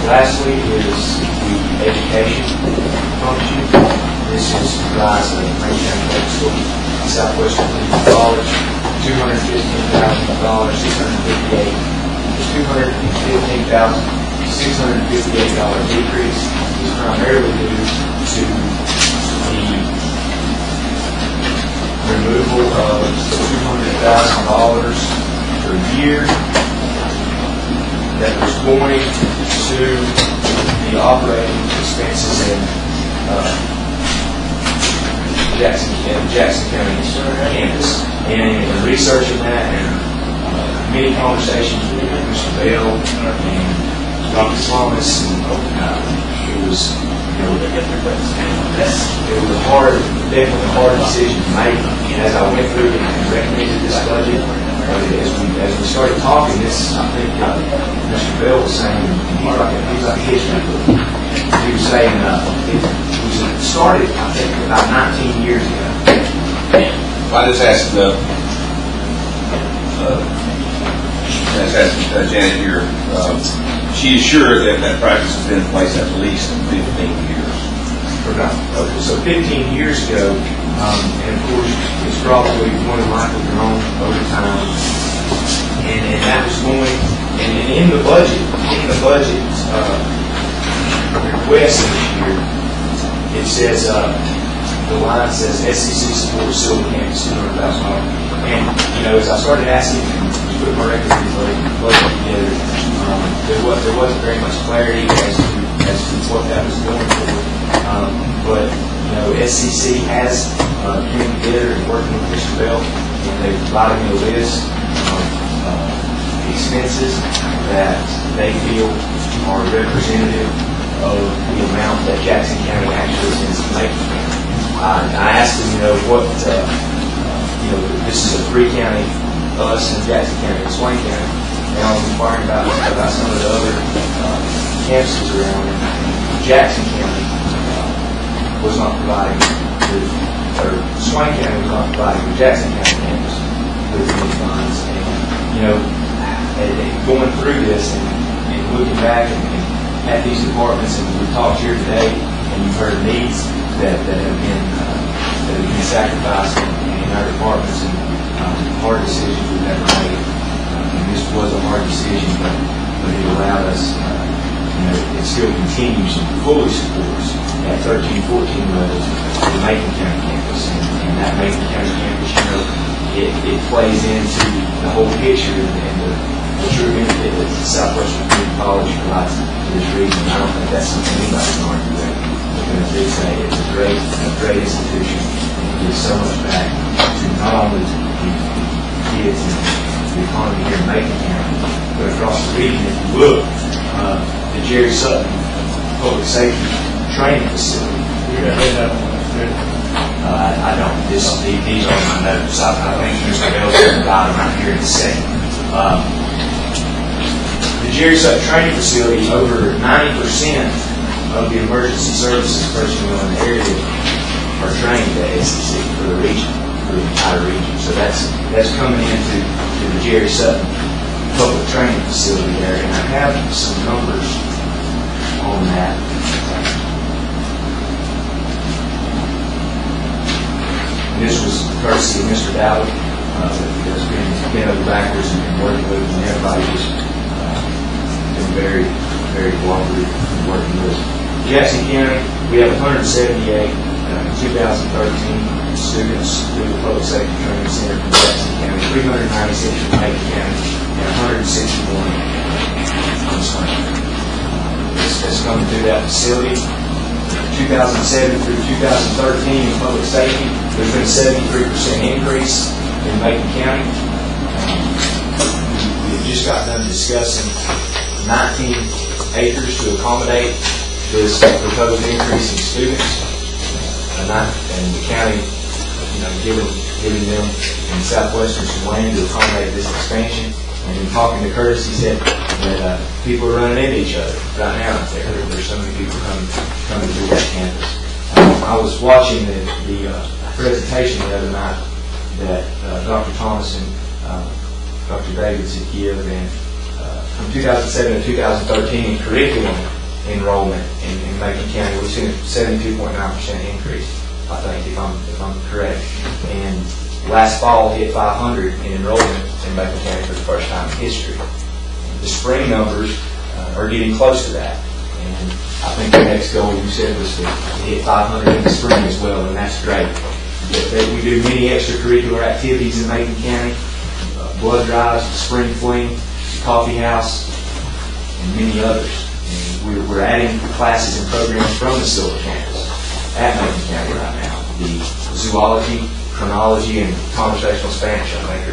Lastly is the education function. This is comprised of Macon County Public School, Southwestern Community College, $215,000, $658. The $215,658 decrease is primarily due to the removal of $200,000 per year that was going to the operating expenses in Jackson County campus. And in researching that and many conversations with Mr. Bell and Dr. Thomas, and it was, definitely a hard decision to make. And as I went through and recommended this budget, as we started talking, I think Mr. Bell was saying, he's like a history book. He was saying it started, I think, about 19 years ago. I just asked Janet here. She is sure that that practice has been in place at least 15 years. So 15 years ago, and of course, it's probably more than likely grown over time. And that was going, and in the budget request this year, it says, the line says SEC support Silver Campus, $200,000. And, as I started asking, put my record budget together, there wasn't very much clarity as to what that was going for. But SEC has came together and working with Mr. Bell, and they provided me a list of expenses that they feel are representative of the amount that Jackson County actually spends to Macon County. I asked them, what this is a three-county, us and Jackson County and Swain County. And I was inquiring about some of the other campuses around, and Jackson County was not providing, or Swain County was not providing the Jackson County campus with these funds. And going through this and looking back and at these departments, and we talked here today, and you've heard needs that have been sacrificed in our departments, and hard decisions we've ever made. And this was a hard decision, but it allowed us. It still continues and fully supports at 13-14 levels the Macon County campus, and that Macon County campus, it plays into the whole picture and the true benefit that Southwestern Community College provides to this region. I don't think that's something anybody can argue with, because it's a great institution, and it gives so much back to not only the kids and the economy here in Macon County, but across the region. If you look, the Jerry Sutton Public Safety Training Facility. I don't. These are my notes. I think Mr. Bell's going to provide them right here in a second. The Jerry Sutton Training Facility, over 90% of the emergency services personnel in the area are trained at SEC for the region, for the entire region. So that's coming into the Jerry Sutton Public Training Facility there, and I have some numbers on that. And this was courtesy of Mr. Dowd, that's been over backwards and been working with, and everybody has been very, very cooperative in working with us. Jackson County, we have 178 in 2013 students through the Public Safety Training Center from Jackson County, 396 from Macon County, and 161 from Swain County. That's coming through that facility. 2007 through 2013 in public safety, there's been a 73% increase in Macon County. We've just got done discussing 19 acres to accommodate this proposed increase in students, and the county, giving them in Southwestern some land to accommodate this expansion. And in talking to Curtis, he said that people are running into each other right now out there. There's so many people coming through that campus. I was watching the presentation the other night that Dr. Thomas and Dr. Davids had given, and from 2007 to 2013 in curriculum, enrollment in Macon County. We've seen a 72.9% increase, I think, if I'm correct. And last fall hit 500 in enrollment in Macon County for the first time in history. The spring numbers are getting close to that. And I think the next goal you said was to hit 500 in the spring as well, and that's great. We do many extracurricular activities in Macon County, blood drives, spring fling, coffee house, and many others. And we're adding classes and programs from the Silver campus at Macon County right now. The zoology, chronology, and conversational Spanish, I think,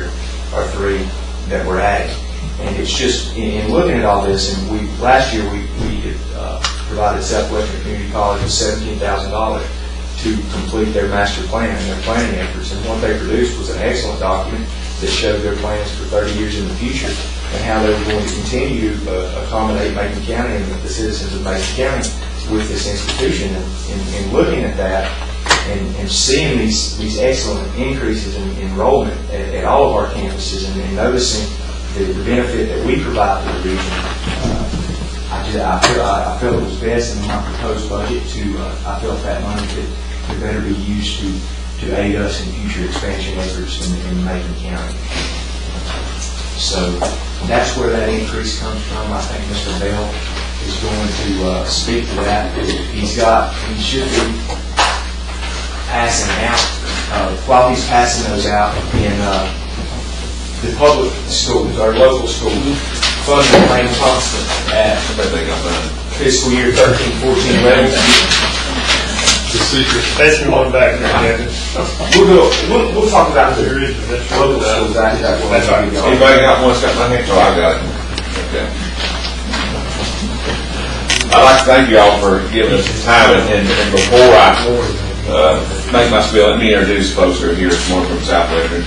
are three that we're adding. And it's just, in looking at all this, and last year we had provided Southwestern Community College with $17,000 to complete their master plan and their planning efforts. And what they produced was an excellent document that showed their plans for 30 years in the future and how they were going to continue to accommodate Macon County and the citizens of Macon County with this institution. And looking at that and seeing these excellent increases in enrollment at all of our campuses and noticing the benefit that we provide to the region, I felt it was best in my proposed budget I felt that money could better be used to aid us in future expansion efforts in Macon County. So that's where that increase comes from. I think Mr. Bell is going to speak to that. He should be passing out, while he's passing those out in the public schools, our local schools, funding remain constant at fiscal year 13-14 levels. The secret. That's the one back there. We'll talk about the local schools after that. That's right. Anybody got one? Got my hand? Oh, I got it. Okay. I'd like to thank you all for giving us the time, and before I make my spiel, let me introduce folks who are here this morning from Southwestern.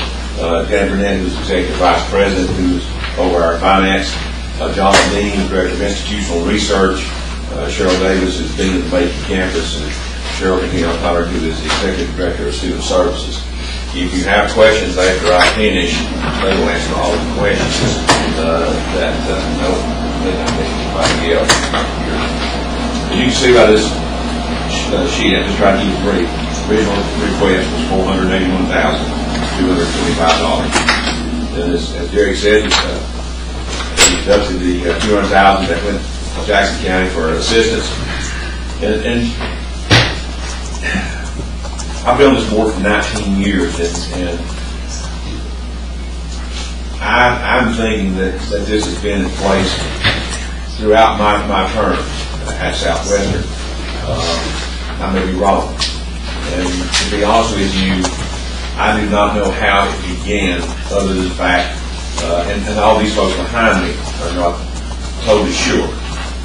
Dan Burnett, who's Executive Vice President, who's over our finance. John Dean, Director of Institutional Research. Cheryl Davis is Dean of the Macon campus, and Cheryl O'Connor, who is the Executive Director of Student Services. If you have questions after I finish, they will answer all the questions that anybody else. As you can see by this sheet, I'm just trying to keep it brief. Original request was $481,225. And as Jerry said, he deducted the $200,000 that went to Jackson County for assistance. And I've been on this board for 19 years, and I'm thinking that this has been in place throughout my term at Southwestern. I may be wrong. And to be honest with you, I do not know how it began, other than the fact, and all these folks behind me are not totally sure.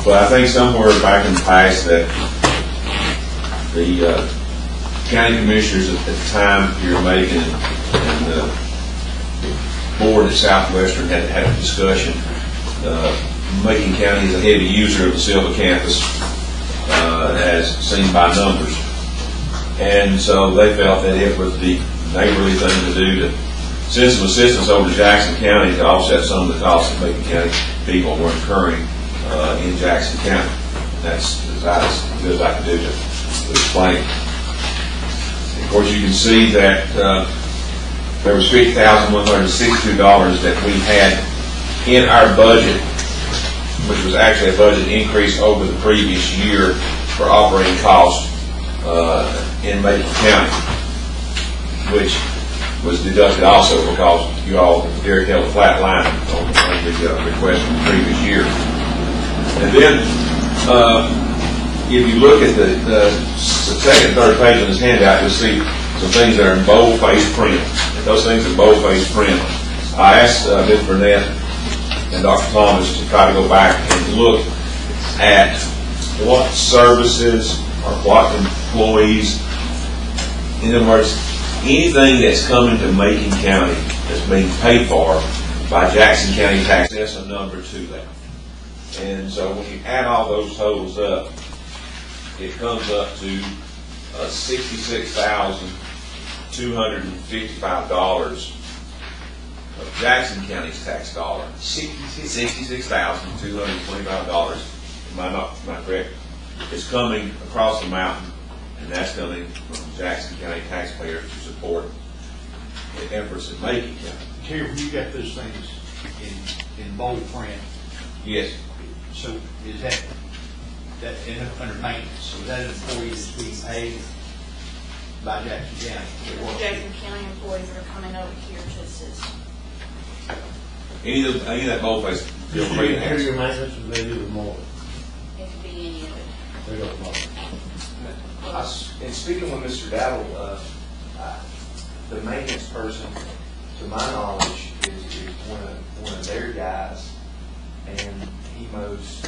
But I think somewhere back in the past that the county commissioners at the time here in Macon and the board at Southwestern had a discussion. Macon County is a heavy user of the Silva campus, as seen by numbers. And so they felt that it was the neighborly thing to do to send some assistance over to Jackson County to offset some of the costs that Macon County people were incurring in Jackson County. That's as good as I can do to explain. Of course, you can see that there was $50,162 that we had in our budget, which was actually a budget increase over the previous year for operating costs in Macon County, which was deducted also because you all, Derek, held a flat line on the request from the previous year. And then, if you look at the second and third page of this handout, you'll see some things that are in bold-faced print. And those things in bold-faced print, I asked Ms. Burnett and Dr. Thomas to try to go back and look at what services or what employees, in other words, anything that's coming to Macon County that's being paid for by Jackson County tax, that's a number to that. And so when you add all those totals up, it comes up to $66,255 of Jackson County's tax dollar. $66,225. not correct? It's coming across the mountain, and that's coming from Jackson County taxpayers to support the efforts in Macon County. Terry, you got those things in bold print, Yes, so is that under maintenance, so is that an employee that's being paid by Jackson County? The Jackson County employees that are coming over here to assist. any of that boldface, feel free to Here's your ask. maintenance, and they do the mowing. It could be any of it. They don't mow. In speaking with Mr. Dowell, the maintenance person, to my knowledge, is one of their guys, and he mows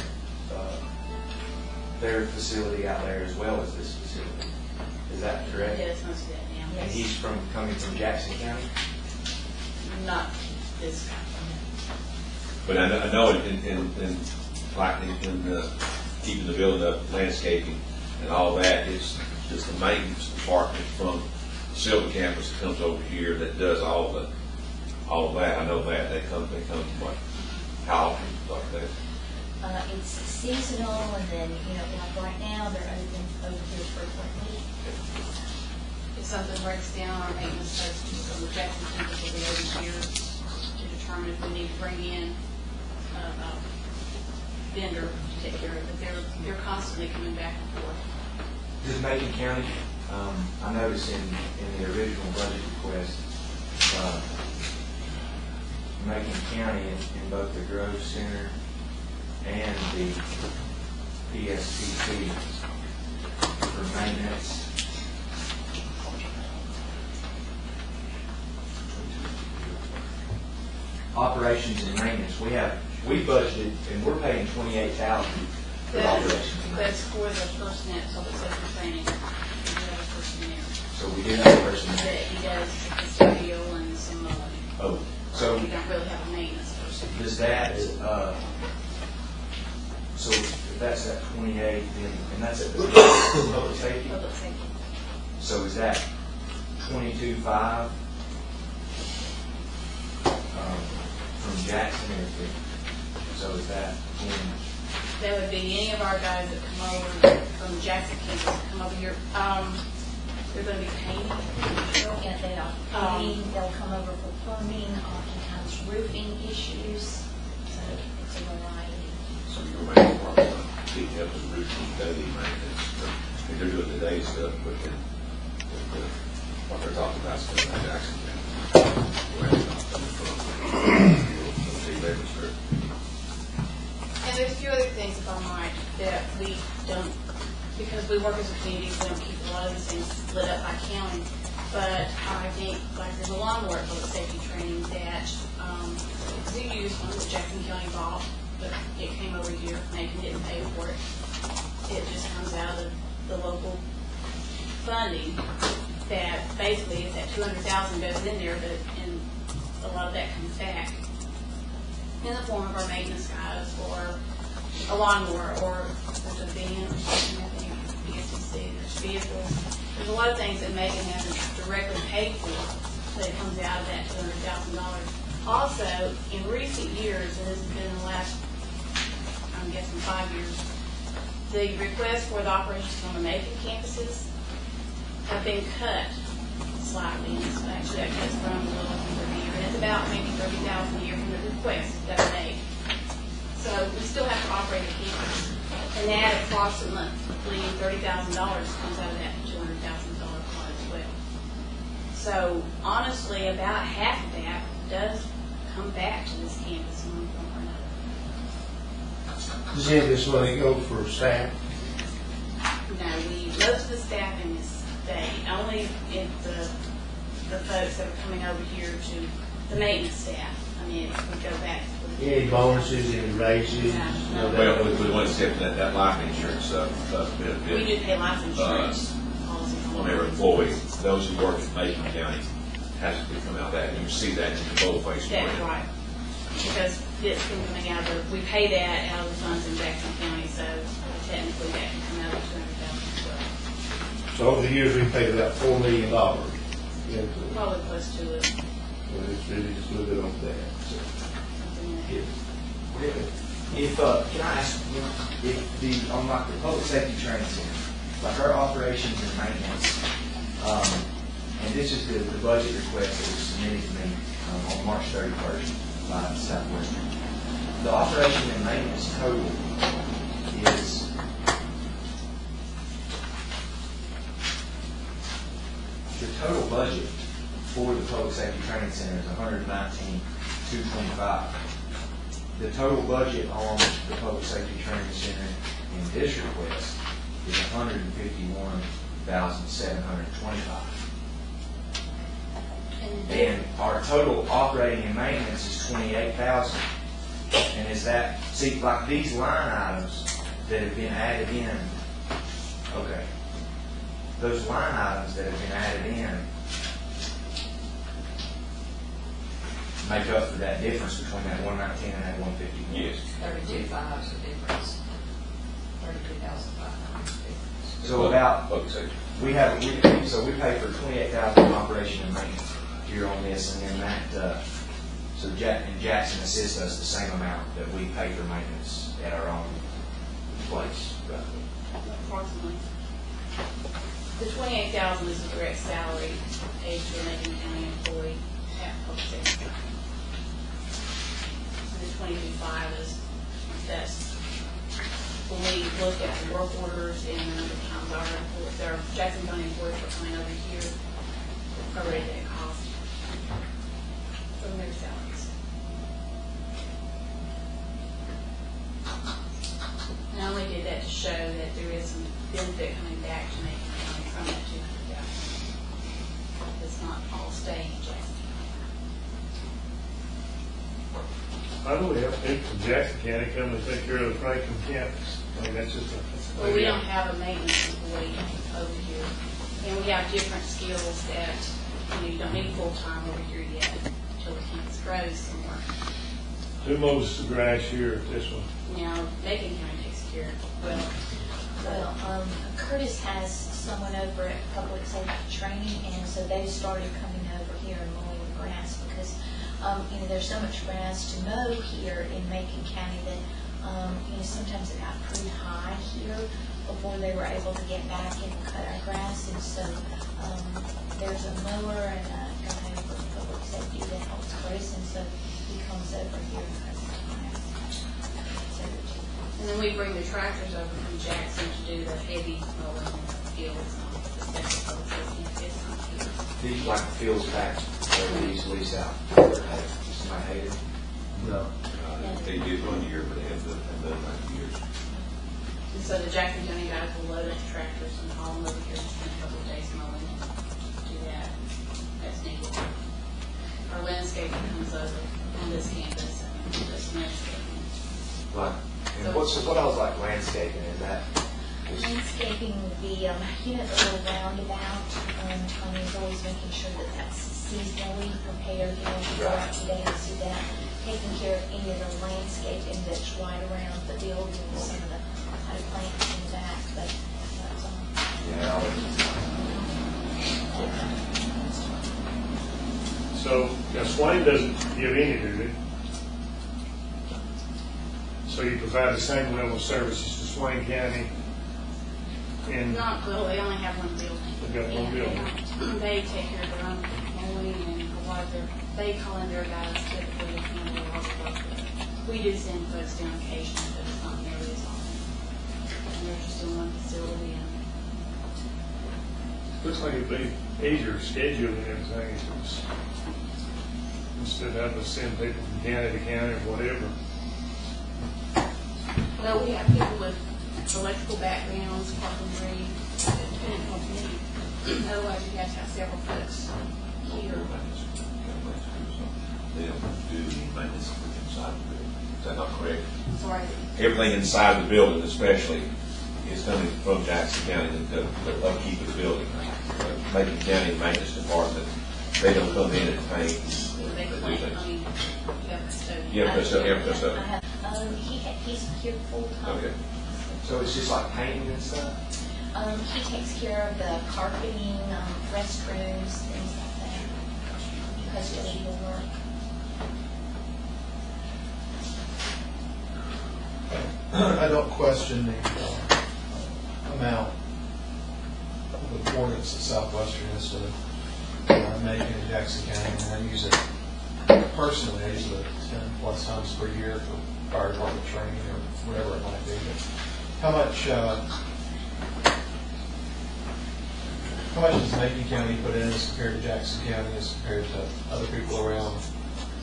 their facility out there as well as this facility. Is that correct? Yes, most of that now. And he's coming from Jackson County? Not this guy. But I know in keeping the building up, landscaping, and all that, it's just the maintenance department from Silver Campus that comes over here that does all of that. I know that they come from what, how often, like that. It's seasonal, and then, like right now, they're open over here frequently. If something breaks down, our maintenance services from the Jackson campus will be over here to determine if we need to bring in a vendor to take care of it. They're constantly coming back and forth. Does Macon County, I noticed in the original budget request, Macon County in both the Grove Center and the PSPT for maintenance. Operations and maintenance, we budgeted, and we're paying $28,000 for operations and maintenance. That's for the personnel, public safety training. We have a person there. So we did have a person That there. he does custodial and some, Oh, so we don't really have a maintenance person. does that, so if that's at 28, then, and that's at the public safety, Public safety. so is that 22.5 from Jackson, so is that, That would be any of our guys that come over from Jackson campus, that come over here. They're gonna be painting. And they are painting, they'll come over for plumbing, oftentimes roofing issues, so it's a variety. So your maintenance department, keep up with routine daily maintenance. And they're doing the day stuff, but then what they're talking about is coming out of Jackson County. Where it's not coming from. And there's a few other things, if I might, that we don't, because we work as a community, we don't keep a lot of these things split up by county. But I think, like, there's a lawnmower public safety training that we use one that Jackson County bought, but it came over here, Macon didn't pay for it. It just comes out of the local funding that basically is that 200,000 goes in there, but and a lot of that comes back in the form of our maintenance guys or a lawnmower or there's a van or something, I think, BSC, there's vehicles. There's a lot of things that Macon hasn't directly paid for that comes out of that $200,000. Also, in recent years, and this has been in the last, I'm guessing 5 years, the requests for the operations on the Macon campuses have been cut slightly. And so actually, that cuts from a little over a year, and it's about maybe $30,000 a year from the requests that are made. So we still have to operate a campus, and that approximately $30,000 comes out of that $200,000 pot as well. So honestly, about half of that does come back to this campus in one form or another. Does any of this money go for staff? No, most of the staffing is staying, only if the folks that are coming over here to the maintenance staff. I mean, if we go back. Any bonuses, any raises? No. Well, we want to step that life insurance benefit. We do pay life insurance policies On every employee, those who work in Macon County has to come out of that, and you see that in the boldface. That's right. Because it's been coming out of, we pay that out of the funds in Jackson County, so technically that can come out of $200,000 as well. So over the years, we paid about $4 million into it. Probably close to it. Well, it's really just a little bit on that. So. Something like that. If If, can I ask, if the, on like the public safety training center, like our operations and maintenance, and this is the budget request that was submitted to me on March 31st by Southwestern. The operation and maintenance total is the total budget for the public safety training center is $119,225. The total budget on the public safety training center in this request is $151,725. And our total operating and maintenance is $28,000. And is that, see, like these line items that have been added in, okay, those line items that have been added in make up for that difference between that 119 and that 151. Yes. 32.5 is the difference. 32,500 difference. So about, Public safety. we pay for 28,000 in operation and maintenance here on this, and then that, so Jackson assists us the same amount that we pay for maintenance at our own place. Approximately. The 28,000 is the direct salary paid to a Macon County employee at public safety. And the 22.5 is, that's when we look at the work orders and the times our Jackson County employees are coming over here, prorated that cost from their salaries. And I only did that to show that there is some benefit coming back to Macon County from that 200,000. It's not all staying in Jackson County. How do we have people from Jackson County come and take care of the Franklin campus? I mean, that's just a. Well, we don't have a maintenance employee over here. And we have different skills that, you don't need full-time over here yet until the campus grows some more. Who mows the grass here at this one? Now, Macon County takes care of, Curtis has someone over at public safety training, and so they started coming over here and mowing the grass because, there's so much grass to mow here in Macon County that, sometimes it got pretty high here before they were able to get back and cut our grass, and so, there's a mower and a guy over at public safety that helps Curtis, and so he comes over here and cuts the grass. and then we bring the tractors over from Jackson to do the heavy mowing in the fields. It's not here. These like the fields back where these lease out. Somebody hated it? No. They did 1 year, but they have done 9 years. And so the Jackson County guys will load up the tractors and haul them over here and spend a couple of days mowing and do that. That's needed. Our landscaping comes over on this campus and this landscaping. Like, and what else like landscaping is that? Landscaping would be, the little roundabout, Tony's always making sure that that's seasonally prepared, to go out today and see that, taking care of any of the landscaping that's right around the building, some of the high plants in the back, but that's all. Yeah. So, now Swain doesn't give any, do they? So you provide the same level of services to Swain County in, Not, well, they only have one building. They've got one building. They take care of their own mowing and a lot of their, they call in their guys typically to handle all the work. We do send folks down occasionally, but it's not nearly as often. And they're just in one facility and looks like it'd be easier scheduling and everything if it was, instead of having to send people from county to county or whatever. well, we have people with electrical backgrounds, carpentry, depending on what you need. Otherwise, you have to have several folks here. They don't do any maintenance inside the building. Is that not correct? Sorry. Everything inside the building especially is coming from Jackson County, the upkeep of the building. Macon County Maintenance Department, they don't come in and paint. They They do claim, things. I mean, you have custodian. Yeah, custodian. He's here full-time. Okay. So it's just like painting and stuff? He takes care of the carpeting, restrooms, things like that. Custodial work. I don't question the amount of importance that Southwestern is to Macon and Jackson County, and I use it personally. I use it 10+ times per year for fire department training or whatever it might be. But how much does Macon County put in as compared to Jackson County, as compared to other people around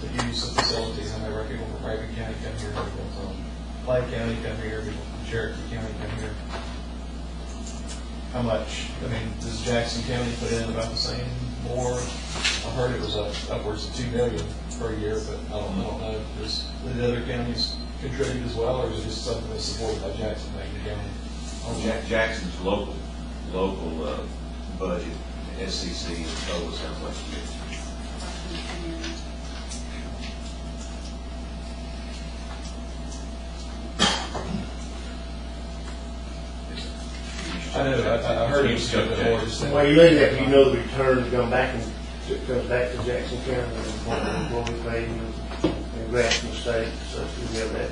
that use the facilities? I know people from Raven County come here, people from Lake County come here, people from Cherokee County come here. How much, I mean, does Jackson County put in about the same, more? I heard it was upwards of $2 million per year, but I don't know. Does the other counties contribute as well, or is it just something that's supported by Jackson, Macon County? Jackson's local budget, SCC, and total is how much it is. I know, I heard it was good before. While you're looking at it, you know the returns come back and it comes back to Jackson County and what we paid and Grafton State, so we have that.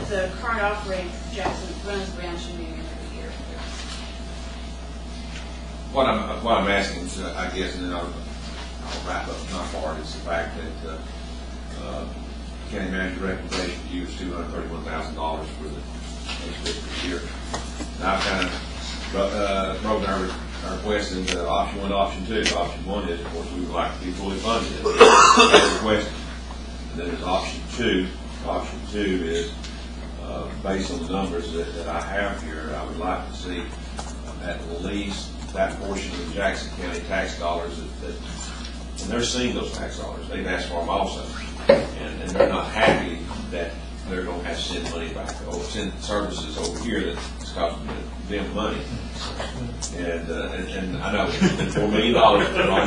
The current offering, Jackson runs around $2 million every year. What I'm asking, is, I guess, and then I'll wrap up my part, is the fact that county manager recommendation to you is $231,000 for the next fiscal year. And I've kind of broken our request into option 1 to option 2. Option 1 is, of course, we would like to be fully funded. That's requested. And then there's option 2. Option 2 is, based on the numbers that I have here, I would like to see at least that portion of the Jackson County tax dollars and they're seeing those tax dollars. They've asked for them also. And they're not happy that they're going to have to send money back, or send services over here that's costing them money. And I know it's been $4 million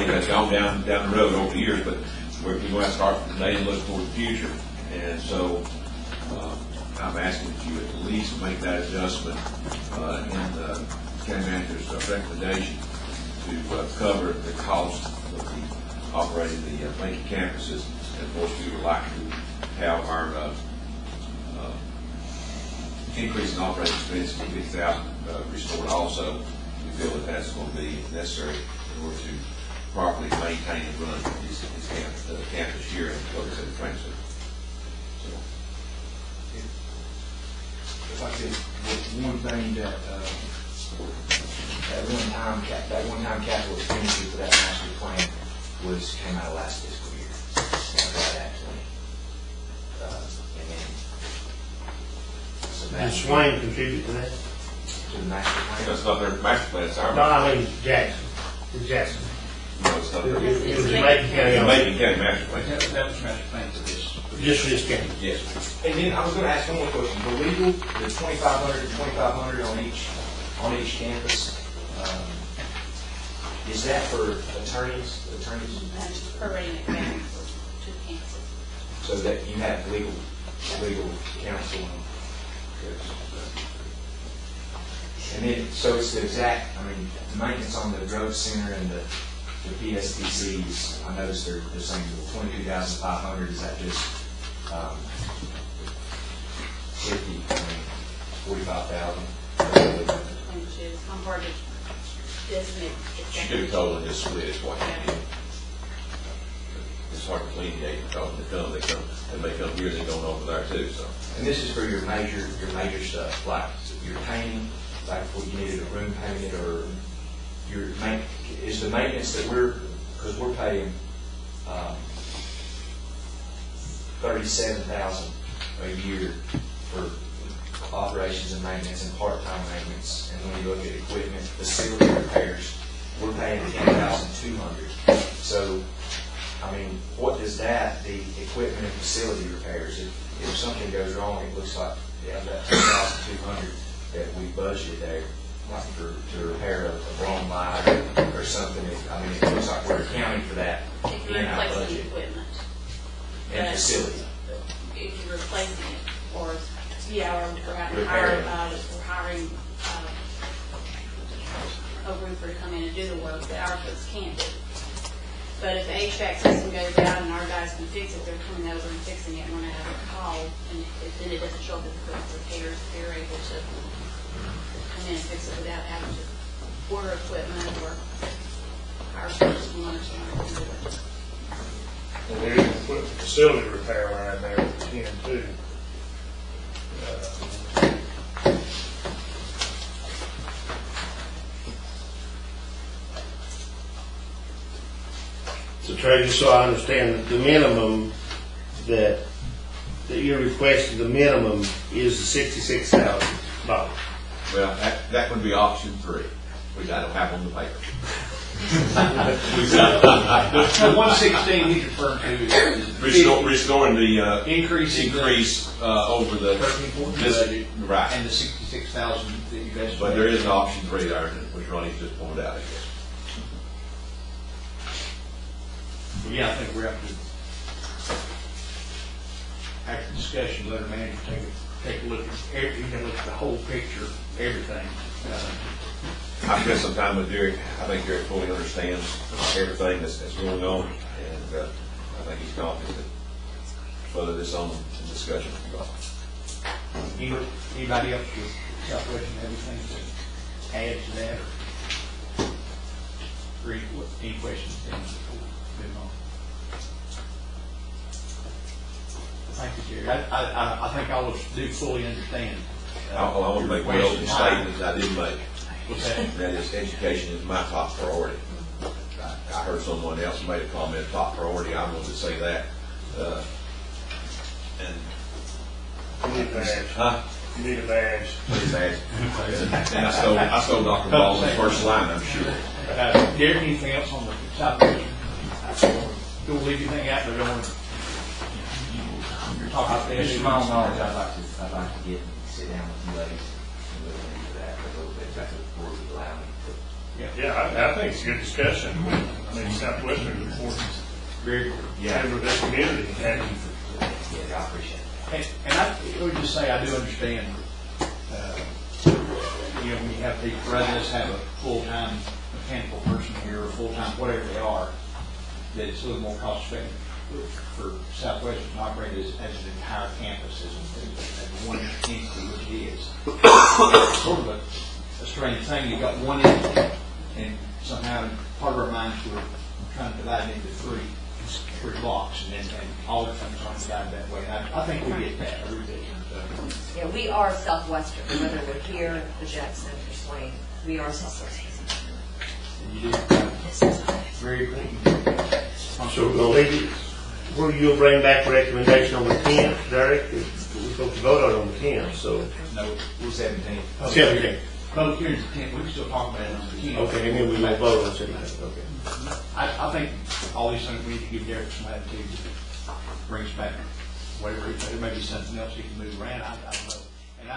that's gone down the road over the years, but we're going to have to start from today and look toward the future. And so I'm asking that you at least make that adjustment in the county manager's recommendation to cover the cost of operating the Macon campuses. And of course, we would like to have our increase in operating expenses to $50,000 restored also. We feel that that's going to be necessary in order to properly maintain and run this campus here and focus at the training center. If I could, one thing that that one-time capital expenditure for that master plan came out of last fiscal year. Right at 20. And then so Did that Swain contribute to that? to the master plan. That's not their master plan, it's our No, I mean Jackson. It's Jackson. No, it's not their. It was the Macon County. The Macon County master plan. That was master plan for this. Just for this county. Yes. And then I was going to ask one more question. The legal, the 2,500 to 2,500 on each campus, is that for attorneys? That's prorating it back to campuses. So that you have legal counsel. And then, so it's the exact, I mean, the maintenance on the drug center and the PSTCs, I noticed they're saying 22,500, is that just 45,000? I'm hard to designate She exactly. could have told them just split it twice. It's hard to clean the because they may come here, they don't over there too, so. And this is for your major stuff, like your painting, like if you needed a room painted, or is the maintenance that because we're paying $37,000 a year for operations and maintenance and part-time maintenance. And when you look at equipment, facility repairs, we're paying $10,200. So, I mean, what does that, the equipment and facility repairs, if something goes wrong, it looks like, that $10,200 that we budgeted there, like to repair a blown light or something, I mean, it looks like we're accounting for that If you're in our replacing budget equipment. and facility. If you're replacing it, or, or we're hiring a roofer to come in and do the work that our folks can't do. But if the HVAC system goes out and our guys can fix it, they're coming over and fixing it when I have a call, and then it doesn't show up as the repairs, they're able to come in and fix it without having to order equipment or hire someone or something to do it. And they're even put the facility repair line there at 10 too. So Trey, just so I understand, that the minimum that you're requesting, the minimum is the $66,000. Well, that would be option 3, which I don't have on the paper. The 116 he's referring to is Restoring the increase over the 13-14 this- budget right. and the 66,000 that you guys. But there is an option 3 there, which Ronnie's just pointed out, I guess. Yeah, I think we're up to, after discussion, let our manager take a look at, you can look at the whole picture, everything. I spent some time with Derek. I think Derek fully understands everything that's going on, and I think he's confident that whether this on the discussion. Anybody else with Southwestern have anything to add to that? Or any questions? Then before we move on? Thank you, Jerry. I think all of us do fully understand. I want to make one open statement that I didn't make. What's that? That is, education is my top priority. I heard someone else made a comment, top priority. I wanted to say that. And You need a badge. huh? You need a badge. Please ask. And I stole Dr. Baldwin's first line, I'm sure. Derek, anything else on the Southwestern? Don't leave anything out there, don't want to. You're talking about Just this. small knowledge, I'd like to get, sit down with you ladies and look into that a little bit, if that's what the board would allow me to. Yeah, I think it's a good discussion. I mean, Southwestern is important Very good. member of this community. And Yeah, I appreciate it. And I would just say, I do understand, when you have people, rather than just have a full-time mechanical person here, or full-time, whatever they are, that it's a little more cost-effective for Southwestern to operate as an entire campus, as one entity, which it is. It's sort of a strange thing, you've got one entity, and somehow, part of our minds, we're trying to divide it into three blocks, and all the things aren't divided that way. And I think we get that, I really do. Yeah, we are Southwestern, whether we're here, the Jackson, or Swain, we are Southwestern. And you do, very good. So we're gonna leave it, where you'll bring back a recommendation on the 10th, Derek? We're supposed to vote on the 10th, so. No, We're 17. 17th. public hearing's the 10th, we can still talk about it on the 10th. Okay, and then we will vote on 17th, okay. I think all these things, we need to give Derek some attitude, brings back whatever, there may be something else he can move around, I don't know. And